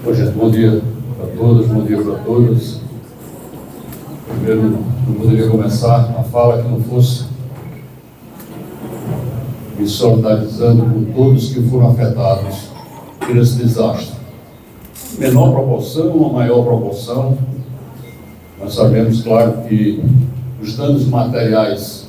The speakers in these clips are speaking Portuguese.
Bom, gente, bom dia para todos, bom dia para todas. Primeiro, não poderia começar a fala que não fosse me solidarizando com todos que foram afetados por esse desastre. Menor proporção ou maior proporção, nós sabemos, claro, que os danos materiais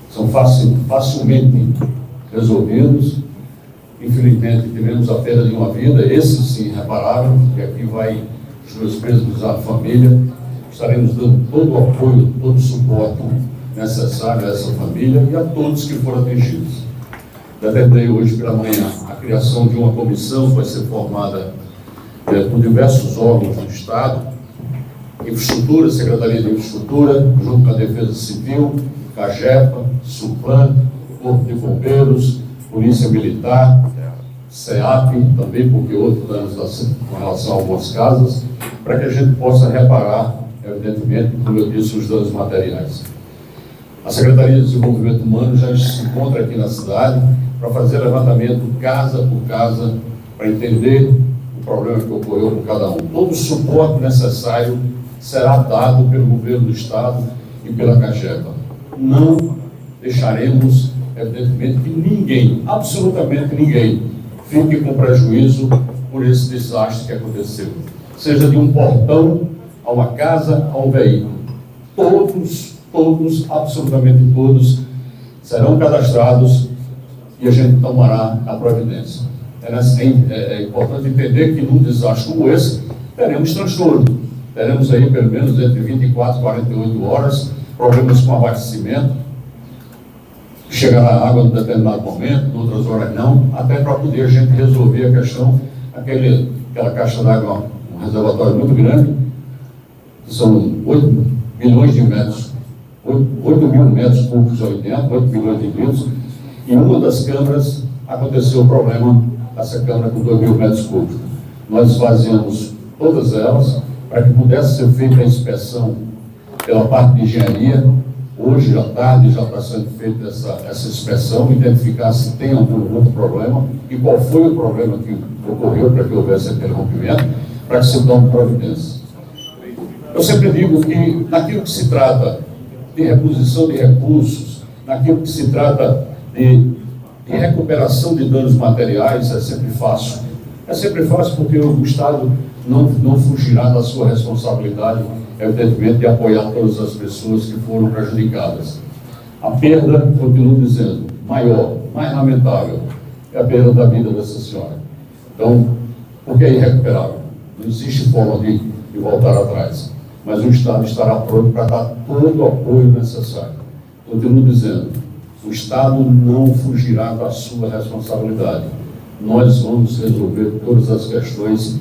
são facilmente resolvidos. Infelizmente, tivemos a perda de uma vida, esse sim reparável, e aqui vai os meus pêsames à família. Estaremos dando todo o apoio, todo o suporte necessário a essa família e a todos que foram atingidos. Determinei hoje pela manhã a criação de uma comissão que vai ser formada por diversos órgãos do Estado, Infraestrutura, Secretaria de Infraestrutura, junto com a Defesa Civil, CAGEPA, SUPAN, Corpo de Bombeiros, Polícia Militar, SEAP, também, porque houve danos com relação a algumas casas, para que a gente possa reparar, evidentemente, como eu disse, os danos materiais. A Secretaria de Desenvolvimento Humano já se encontra aqui na cidade para fazer levantamento casa por casa, para entender o problema que ocorreu com cada um. Todo o suporte necessário será dado pelo governo do Estado e pela CAGEPA. Não deixaremos, evidentemente, que ninguém, absolutamente ninguém, fique com prejuízo por esse desastre que aconteceu. Seja de um portão a uma casa, a um veículo. Todos, absolutamente todos, serão cadastrados e a gente tomará a providência. É importante entender que num desastre como esse, teremos transtorno. Teremos aí pelo menos entre 24 e 48 horas, problemas com abastecimento, chegará água em determinado momento, em outras horas não, até para poder a gente resolver a questão, aquela caixa d'água, um reservatório muito grande, que são 8 milhões de metros, 8 mil metros cúbicos ali dentro, 8 milhões de litros, e uma das câmaras aconteceu o problema, essa câmara com 2 mil metros cúbicos. Nós esvaziamos todas elas, para que pudesse ser feita a inspeção pela parte de engenharia. Hoje à tarde já está sendo feita essa inspeção, identificar se tem algum outro problema e qual foi o problema que ocorreu para que houvesse aquele rompimento, para que se tome providência. Eu sempre digo que naquilo que se trata de reposição de recursos, naquilo que se trata de recuperação de danos materiais, é sempre fácil. É sempre fácil porque o Estado não fugirá da sua responsabilidade, evidentemente, de apoiar todas as pessoas que foram prejudicadas. A perda, continuo dizendo, maior, mais lamentável, é a perda da vida dessa senhora. Então, porque é irrecuperável. Não existe forma de voltar atrás. Mas o Estado estará pronto para dar todo o apoio necessário. Continuo dizendo, o Estado não fugirá da sua responsabilidade. Nós vamos resolver todas as questões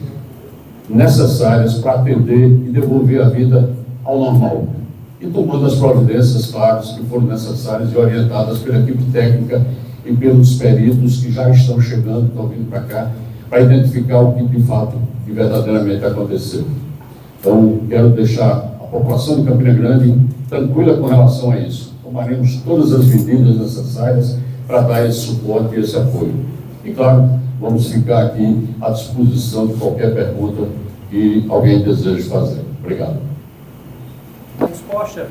necessárias para atender e devolver a vida ao normal. E tomando as providências, claro, que foram necessárias e orientadas pela equipe técnica e pelos peritos que já estão chegando, estão vindo para cá, para identificar o que de fato e verdadeiramente aconteceu. Então, quero deixar a população de Campina Grande tranquila com relação a isso. Tomaremos todas as medidas necessárias para dar esse suporte e esse apoio. E, claro, vamos ficar aqui à disposição de qualquer pergunta que alguém deseje fazer. Obrigado. A resposta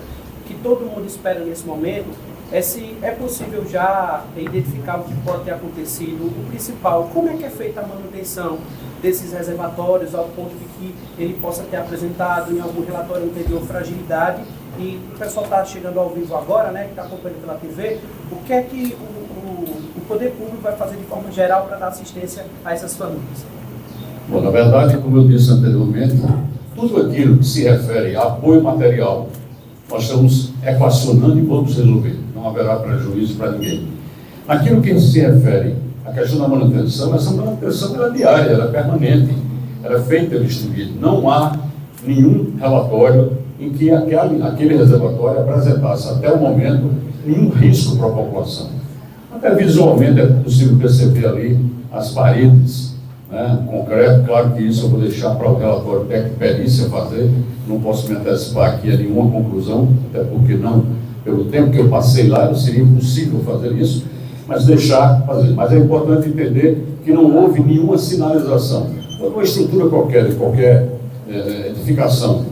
que todo mundo espera nesse momento é se é possível já identificar o que pode ter acontecido. O principal, como é que é feita a manutenção desses reservatórios ao ponto de que ele possa ter apresentado em algum relatório anterior fragilidade. E o pessoal está chegando ao vivo agora, né, que está acompanhando pela TV, o que é que o poder público vai fazer de forma geral para dar assistência a essas famílias? Bom, na verdade, como eu disse anteriormente, tudo aquilo que se refere a apoio material, nós estamos equacionando e vamos resolver. Não haverá prejuízo para ninguém. Naquilo que se refere à questão da manutenção, essa manutenção ela é diária, ela é permanente, ela é feita e distribuída. Não há nenhum relatório em que aquele reservatório apresentasse até o momento nenhum risco para a população. Até visualmente é possível perceber ali as paredes, né, concreto. Claro que isso eu vou deixar para o relatório técnico perícia fazer, não posso me antecipar aqui a nenhuma conclusão, até porque não, pelo tempo que eu passei lá, não seria impossível fazer isso, mas deixar fazer. Mas é importante entender que não houve nenhuma sinalização. Quando uma estrutura qualquer, de qualquer edificação,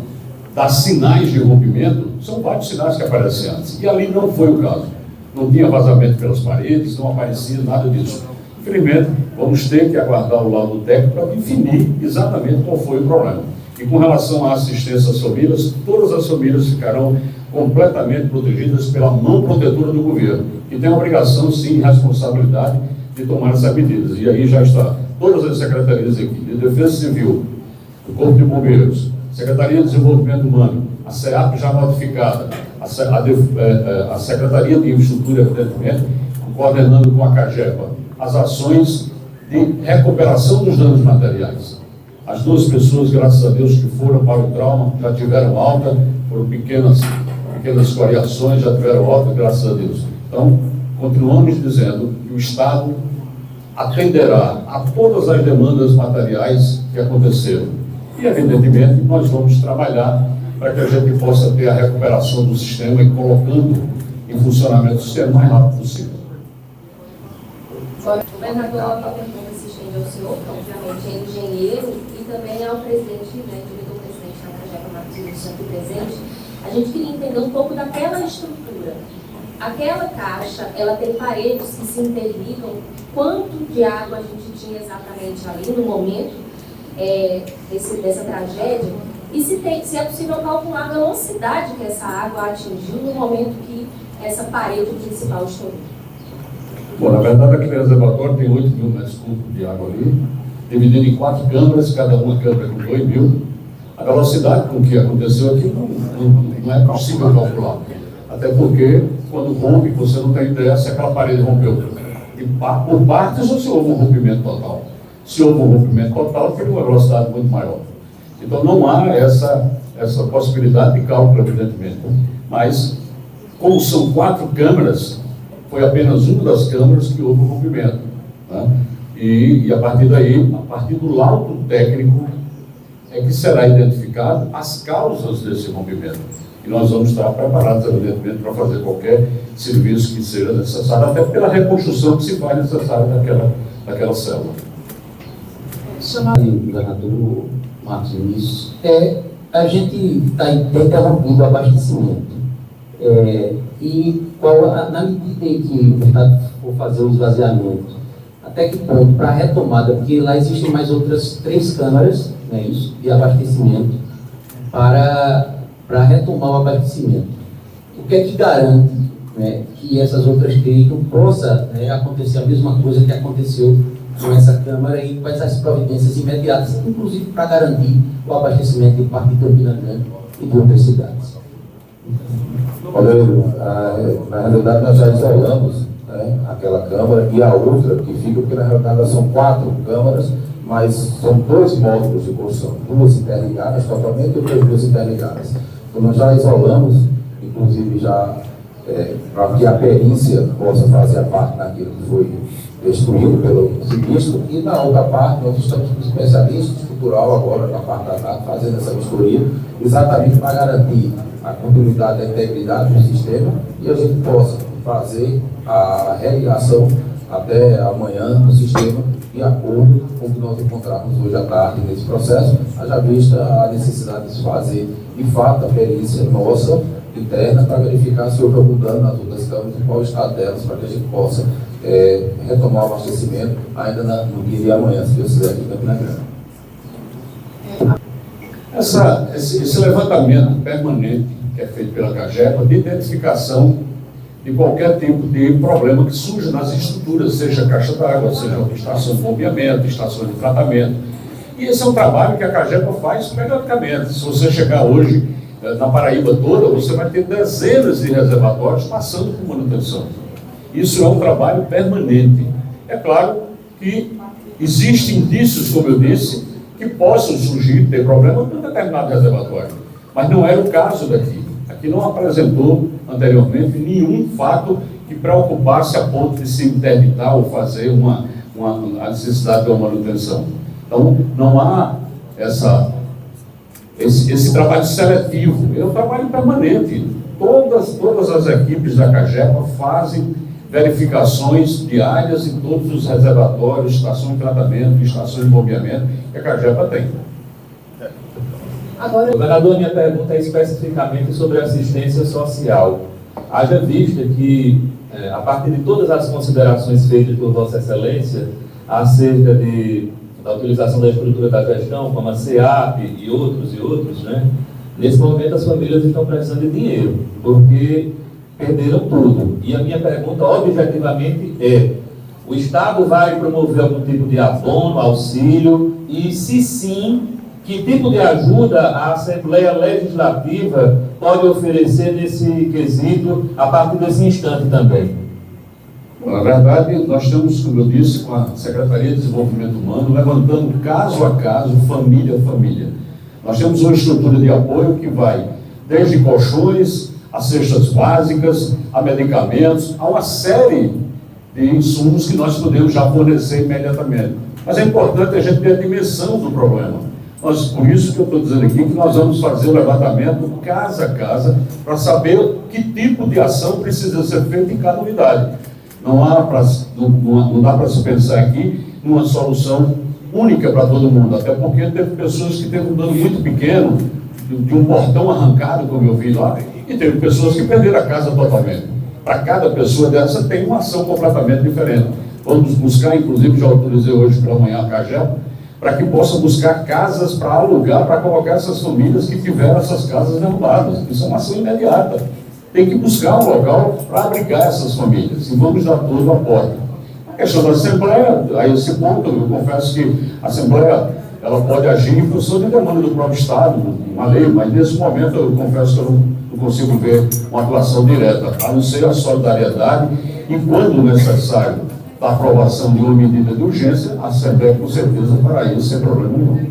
dá sinais de rompimento, são vários sinais que aparecem antes. E ali não foi o caso. Não tinha vazamento pelas paredes, não aparecia nada disso. Infelizmente, vamos ter que aguardar o laudo técnico para definir exatamente qual foi o problema. E com relação à assistência às famílias, todas as famílias ficarão completamente protegidas pela mão protetora do governo, que tem a obrigação, sim, e responsabilidade de tomar essas medidas. E aí já está todas as secretarias aqui, de Defesa Civil, do Corpo de Bombeiros, Secretaria de Desenvolvimento Humano, a SEAP já notificada, a Secretaria de Infraestrutura, evidentemente, coordenando com a CAGEPA, as ações de recuperação dos danos materiais. As 2 pessoas, graças a Deus, que foram para o trauma, já tiveram alta, foram pequenas escoriações, já tiveram alta, graças a Deus. Então, continuamos dizendo que o Estado atenderá a todas as demandas materiais que aconteceram. E, evidentemente, nós vamos trabalhar para que a gente possa ter a recuperação do sistema e colocando em funcionamento o sistema o mais rápido possível. O governador, a pergunta se estende ao senhor, que obviamente é engenheiro, e também ao presidente, né, diretor-presidente da CAGEPA, Marcos Vinícius, aqui presente. A gente queria entender um pouco daquela estrutura. Aquela caixa, ela tem paredes que se interligam. Quanto de água a gente tinha exatamente ali no momento dessa tragédia? E se é possível calcular a velocidade que essa água atingiu no momento que essa parede principal estourou? Bom, na verdade, aquele reservatório tem 8 mil metros cúbicos de água ali, dividido em 4 câmaras, cada uma câmara com 2 mil. A velocidade com que aconteceu aqui não é possível calcular. Até porque, quando rompe, você não tem ideia se aquela parede rompeu por partes ou se houve um rompimento total. Se houve um rompimento total, teve uma velocidade muito maior. Então, não há essa possibilidade de cálculo, evidentemente. Mas, como são 4 câmaras, foi apenas uma das câmaras que houve o rompimento. Né? E a partir daí, a partir do laudo técnico, é que será identificado as causas desse rompimento. E nós vamos estar preparados, evidentemente, para fazer qualquer serviço que seja necessário, até pela reconstrução que se faz necessária daquela célula. O governador Marcos Vinícius, a gente está interrompendo o abastecimento. E na medida em que o Estado for fazer o esvaziamento, até que ponto, para a retomada, porque lá existem mais outras 3 câmaras, né, isso, de abastecimento, para retomar o abastecimento. O que é que garante, né, que essas outras 3 não possa, né, acontecer a mesma coisa que aconteceu com essa Câmara e quais as providências imediatas, inclusive para garantir o abastecimento de parte de Campina Grande e de outras cidades? Olha, na realidade nós já isolamos, né, aquela câmara e a outra que fica, porque na realidade são 4 câmaras, mas são 2 módulos de construção, 2 interligadas totalmente e outras 2 interligadas. Então nós já isolamos, inclusive já para que a perícia possa fazer a parte daquilo que foi destruído pelo sinistro, e na outra parte nós estamos com especialista estrutural agora na parte da TAP fazendo essa vistoria, exatamente para garantir a continuidade da integridade do sistema e a gente possa fazer a religação até amanhã do sistema de acordo com o que nós encontramos hoje à tarde nesse processo, haja vista a necessidade de se fazer de fato a perícia nossa interna para verificar se houve algum dano nas outras câmaras e qual o estado delas, para que a gente possa retomar o abastecimento ainda no dia de amanhã, se Deus quiser, aqui em Campina Grande. Esse levantamento permanente que é feito pela CAGEPA de identificação de qualquer tipo de problema que surja nas estruturas, seja caixa d'água, seja estação de bombeamento, estação de tratamento. E esse é um trabalho que a CAGEPA faz periodicamente. Se você chegar hoje na Paraíba toda, você vai ter dezenas de reservatórios passando por manutenção. Isso é um trabalho permanente. É claro que existem indícios, como eu disse, que possam surgir, ter problema com um determinado reservatório. Mas não era o caso daqui. Aqui não apresentou anteriormente nenhum fato que preocupasse a ponto de se interditar ou fazer a necessidade de uma manutenção. Então, não há esse trabalho seletivo, é um trabalho permanente. Todas as equipes da CAGEPA fazem verificações diárias em todos os reservatórios, estações de tratamento, estações de bombeamento que a Cagepa tem. Agora, governador, minha pergunta é especificamente sobre assistência social. Haja vista que, a partir de todas as considerações feitas por Vossa Excelência acerca da utilização da estrutura da gestão, como a SEAP e outros, né? Nesse momento as famílias estão precisando de dinheiro, porque perderam tudo. E a minha pergunta, objetivamente, é: o Estado vai promover algum tipo de abono, auxílio? E, se sim, que tipo de ajuda a Assembleia Legislativa pode oferecer nesse quesito, a partir desse instante também? Na verdade, nós estamos, como eu disse, com a Secretaria de Desenvolvimento Humano, levantando caso a caso, família a família. Nós temos uma estrutura de apoio que vai desde colchões, a cestas básicas, a medicamentos, a uma série de insumos que nós podemos já fornecer imediatamente. Mas é importante a gente ter a dimensão do problema. Por isso que eu estou dizendo aqui que nós vamos fazer o levantamento casa a casa para saber que tipo de ação precisa ser feita em cada unidade. Não dá para se pensar aqui numa solução única para todo mundo, até porque teve pessoas que teve um dano muito pequeno, de um portão arrancado, como eu vi lá, e teve pessoas que perderam a casa totalmente. Para cada pessoa dessa tem uma ação completamente diferente. Vamos buscar, inclusive, já autorizei hoje pela manhã a Cagepa, para que possa buscar casas para alugar, para colocar essas famílias que tiveram essas casas derrubadas. Isso é uma ação imediata. Tem que buscar um local para abrigar essas famílias, e vamos dar todo o apoio. A questão da Assembleia, a esse ponto, eu confesso que a Assembleia ela pode agir em função de demanda do próprio Estado, uma lei, mas nesse momento eu confesso que eu não consigo ver uma atuação direta, a não ser a solidariedade, e quando necessário, a aprovação de uma medida de urgência, a Assembleia com certeza fará isso sem problema nenhum.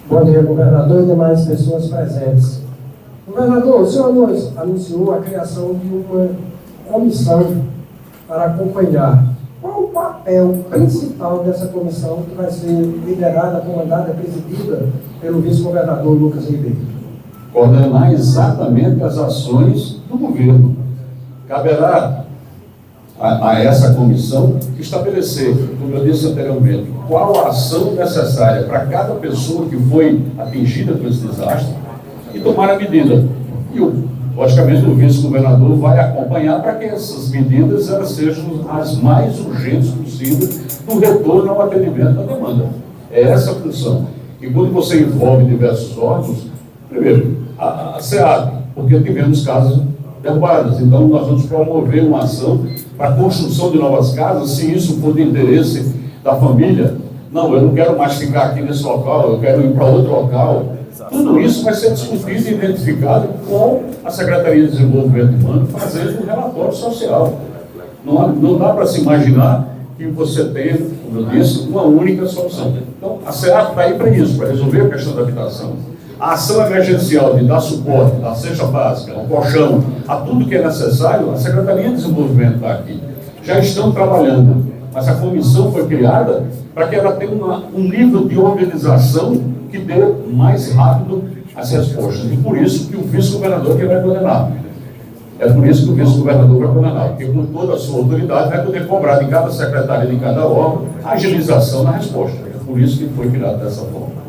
Bom dia, governador e demais pessoas presentes. Governador, o senhor anunciou a criação de uma comissão para acompanhar. Qual o papel principal dessa comissão que vai ser liderada, comandada, presidida pelo vice-governador Lucas Ribeiro? Coordenar exatamente as ações do governo. Caberá a essa comissão estabelecer, como eu disse anteriormente, qual a ação necessária para cada pessoa que foi atingida por esse desastre e tomar a medida. E, logicamente, o vice-governador vai acompanhar para que essas medidas elas sejam as mais urgentes possíveis no retorno ao atendimento da demanda. É essa a função. E quando você envolve diversos órgãos, primeiro, a SEAP, porque tivemos casas derrubadas, então nós vamos promover uma ação para a construção de novas casas, se isso for de interesse da família. Não, eu não quero mais ficar aqui nesse local, eu quero ir para outro local. Tudo isso vai ser discutido e identificado com a Secretaria de Desenvolvimento Humano, fazendo um relatório social. Não dá para se imaginar que você tenha, como eu disse, uma única solução. Então, a SEAP está aí para isso, para resolver a questão da habitação. A ação emergencial de dar suporte, da cesta básica, ao colchão, a tudo que é necessário, a Secretaria de Desenvolvimento está aqui. Já estão trabalhando, mas a comissão foi criada para que ela tenha um nível de organização que dê mais rápido as respostas. E por isso que o vice-governador que vai coordenar. É por isso que o vice-governador vai coordenar, porque com toda a sua autoridade vai poder cobrar de cada secretaria, de cada órgão, a agilização na resposta. É por isso que foi criado dessa forma.